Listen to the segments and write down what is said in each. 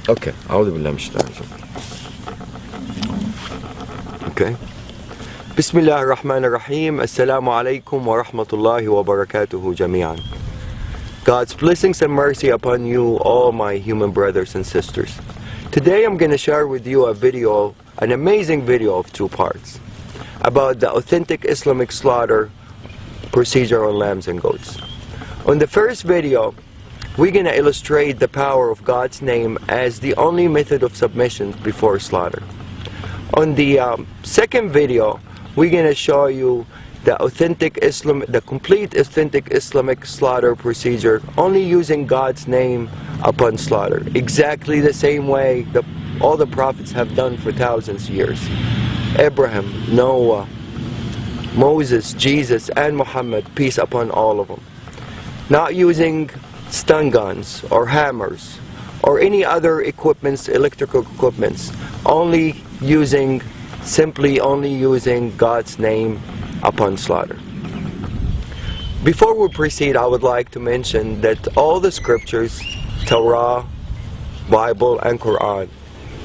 Okay. أعوذ بالله من الشيطان الرجيم. Okay. بسم الله الرحمن الرحيم. السلام عليكم ورحمة الله وبركاته جميعا. God's blessings and mercy upon you, all my human brothers and sisters. Today I'm going to share with you a video, an amazing video of 2 parts, about the authentic Islamic slaughter procedure on lambs and goats. On the first video, we're going to illustrate the power of God's name as the only method of submission before slaughter. On the second video, we're going to show you the complete authentic Islamic slaughter procedure, only using God's name upon slaughter, exactly the same way that all the prophets have done for thousands of years. Abraham, Noah, Moses, Jesus, and Muhammad, peace upon all of them. Not using stun guns or hammers or any other equipments, electrical equipments, simply only using God's name upon slaughter. Before we proceed, I would like to mention that all the scriptures, Torah, Bible, and Quran,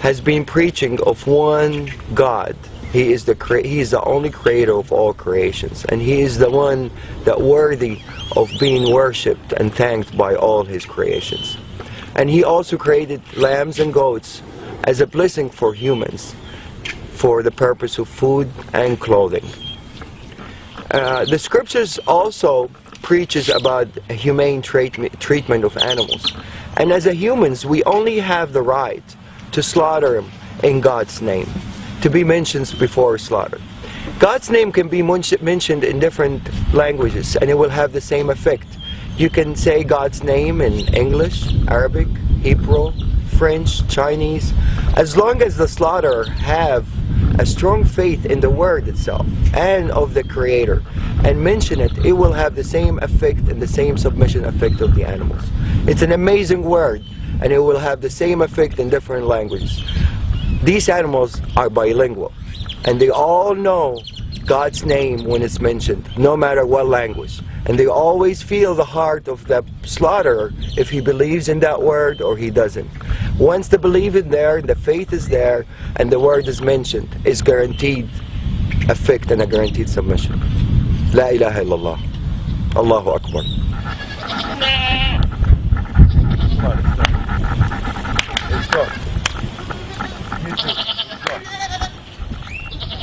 has been preaching of one God. He is the only creator of all creations, and He is the one that worthy of being worshipped and thanked by all His creations. And He also created lambs and goats as a blessing for humans, for the purpose of food and clothing. The scriptures also preaches about humane treatment of animals, and as humans we only have the right to slaughter them in God's name, to be mentioned before slaughter. God's name can be mentioned in different languages and it will have the same effect. You can say God's name in English, Arabic, Hebrew, French, Chinese. As long as the slaughterer have a strong faith in the word itself and of the Creator and mention it, it will have the same effect and the same submission effect of the animals. It's an amazing word and it will have the same effect in different languages. These animals are bilingual and they all know God's name when it's mentioned, no matter what language. And they always feel the heart of the slaughterer if he believes in that word or he doesn't. Once the belief is there, the faith is there, and the word is mentioned, it's guaranteed effect and a guaranteed submission. La ilaha illallah. Allahu Akbar. Let's go.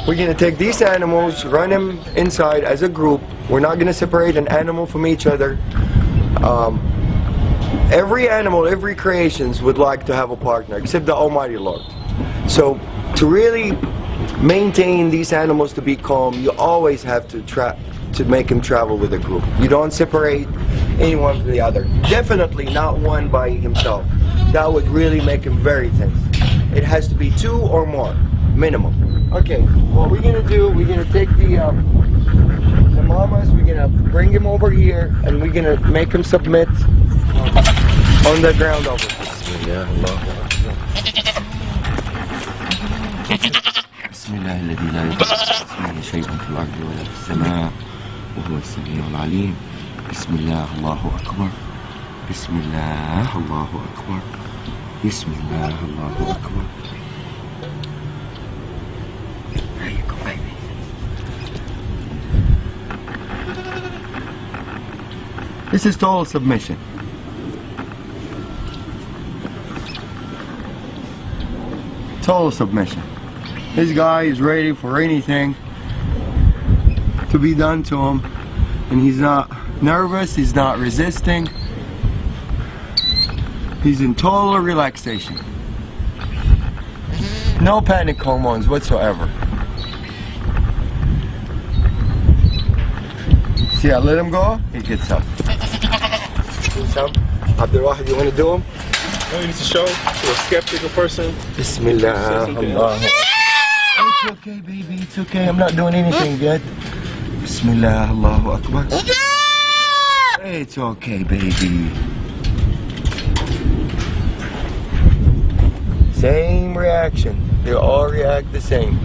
We're going to take these animals, run them inside as a group. We're not going to separate an animal from each other. Every animal, every creation would like to have a partner, except the Almighty Lord. So to really maintain these animals to be calm, you always have to make them travel with a group. You don't separate anyone from the other. Definitely not one by himself. That would really make him very tense. It has to be 2 or more, minimum. Okay, what we're going to do, we're going to take the mamas, we're going to bring him over here, and we're going to make him submit on the ground over here. بسم الله الذي لا يضر اسمه شيء في الأرض ولا في السماء وهو السميع العليم. بسم الله الله أكبر. بسم الله الله أكبر. بسم الله الله أكبر. There you go, baby. This is total submission. Total submission. This guy is ready for anything to be done to him, and he's not nervous, he's not resisting, he's in total relaxation. No panic hormones whatsoever. See, I let him go, he gets up. Abdul Wahid, you want to do him? No, you need to show to a skeptical person. Bismillah. Allah. It's okay, baby. It's okay. I'm not doing anything yet. Bismillah. Allahu Akbar. It's okay, baby. Same reaction. They all react the same.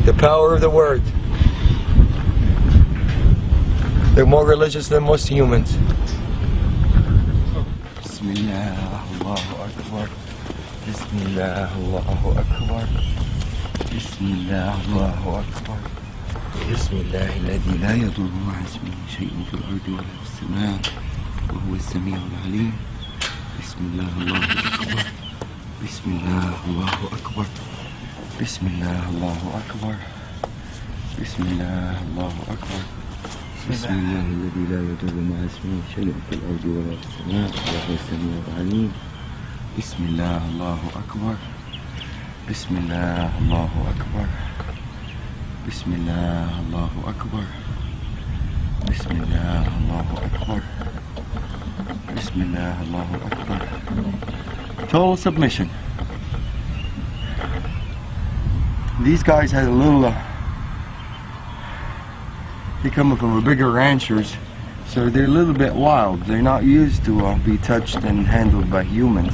The power of the word. They're more religious than most humans. Bismillah. Allahu Akbar. بسم الله الله أكبر. بسم الله الله أكبر. بسم الله الذي لا يضر مع اسمه شيء في الأرض ولا في السماء وهو السميع العليم. بسم الله الله أكبر. بسم الله الله أكبر. بسم الله الله أكبر. بسم الله الله أكبر. بسم الله الذي لا يضر مع اسمه شيء في الأرض ولا في السماء وهو السميع العليم. بسم الله الله أكبر. بسم الله الله أكبر. بسم الله الله أكبر. بسم الله الله أكبر. بسم الله الله أكبر. Total submission. These guys had a little they come from a bigger ranchers, so they're a little bit wild. They're not used to be touched and handled by humans,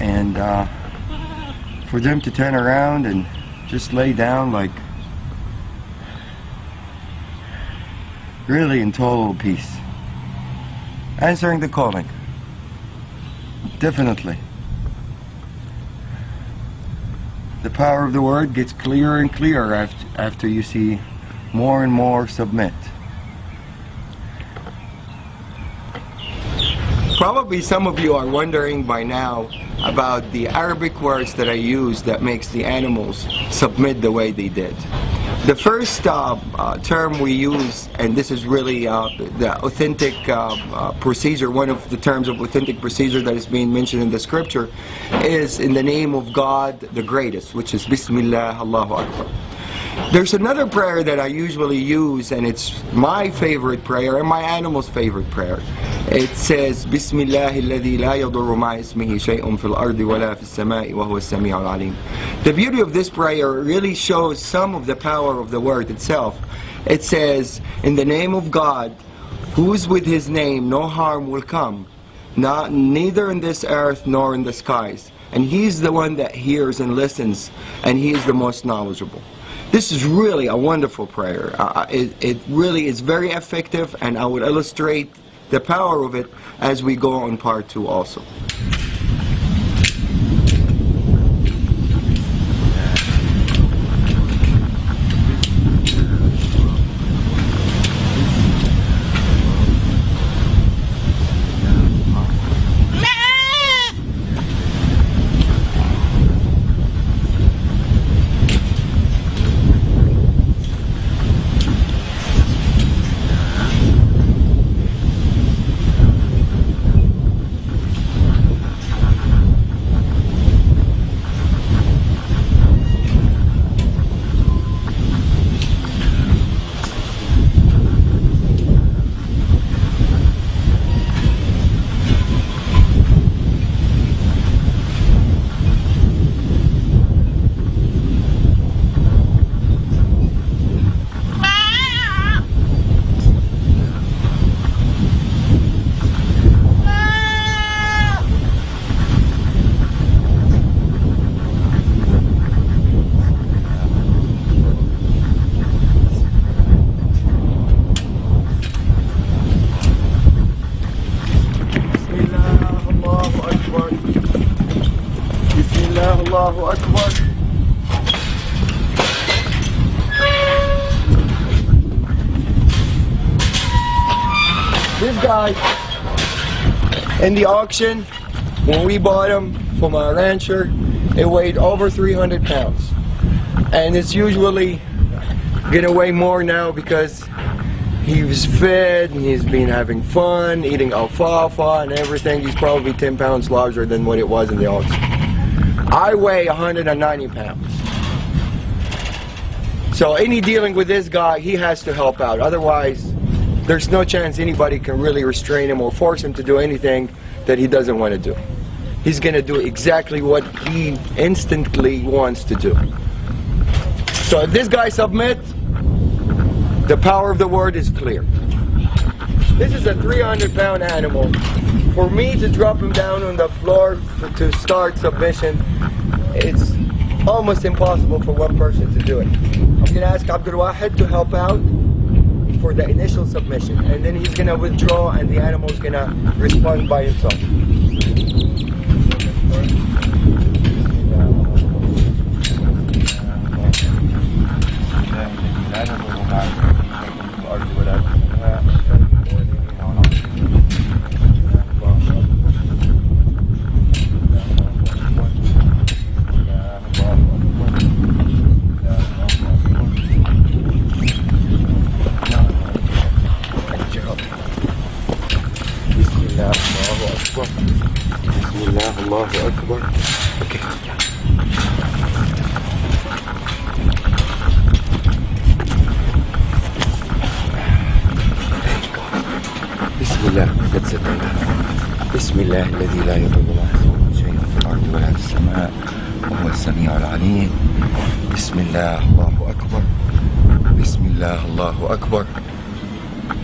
and for them to turn around and just lay down like really in total peace, answering the calling. Definitely the power of the word gets clearer and clearer after you see more and more submit. Probably some of you are wondering by now about the Arabic words that I use that makes the animals submit the way they did. The first term we use, and this is really the authentic procedure, one of the terms of authentic procedure that is being mentioned in the scripture, is in the name of God the greatest, which is Bismillah, Allahu Akbar. There's another prayer that I usually use, and it's my favorite prayer and my animal's favorite prayer. It says, Bismillah alladhi la yadurru ma'a ismihi shay'un fil ardi wa la fis sama'i wa huwa as-sami'ul 'alim. The beauty of this prayer really shows some of the power of the word itself. It says, in the name of God, who's with his name no harm will come, neither in this earth nor in the skies. And he's the one that hears and listens, and he is the most knowledgeable. This is really a wonderful prayer. It really is very effective, and I will illustrate the power of it as we go on part 2 also. Allahu Akbar. This guy in the auction, when we bought him from our rancher, it weighed over 300 pounds. And it's usually gonna weigh more now because he was fed and he's been having fun, eating alfalfa and everything. He's probably 10 pounds larger than what it was in the auction. I weigh 190 pounds. So any dealing with this guy, he has to help out. Otherwise, there's no chance anybody can really restrain him or force him to do anything that he doesn't want to do. He's going to do exactly what he instantly wants to do. So if this guy submits, the power of the word is clear. This is a 300-pound animal. For me to drop him down on the floor to start submission, it's almost impossible for one person to do it. I'm going to ask Abdul Wahid to help out for the initial submission, and then he's going to withdraw and the animal's going to respond by himself. أكبر. بسم الله الله أكبر. Okay. بسم الله. Let's sit down. بسم الله الذي لا يضر مع اسمه شيء في الأرض ولا في السماء وهو السميع العليم. بسم الله الله أكبر. بسم الله الله أكبر.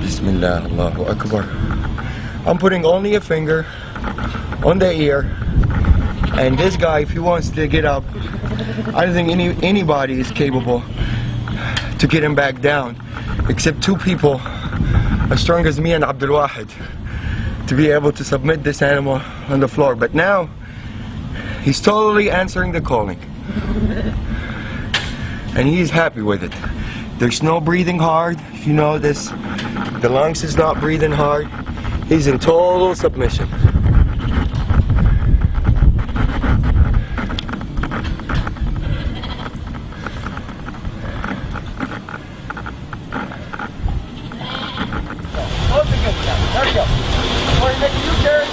بسم الله الله أكبر. I'm putting only a finger on the ear, and this guy, if he wants to get up, I don't think anybody is capable to get him back down, except two people as strong as me and Abdul Wahid, to be able to submit this animal on the floor. But now he's totally answering the calling, and he's happy with it. There's no breathing hard. If you notice, the lungs is not breathing hard. He's in total submission. There we go. Or make a U-turn.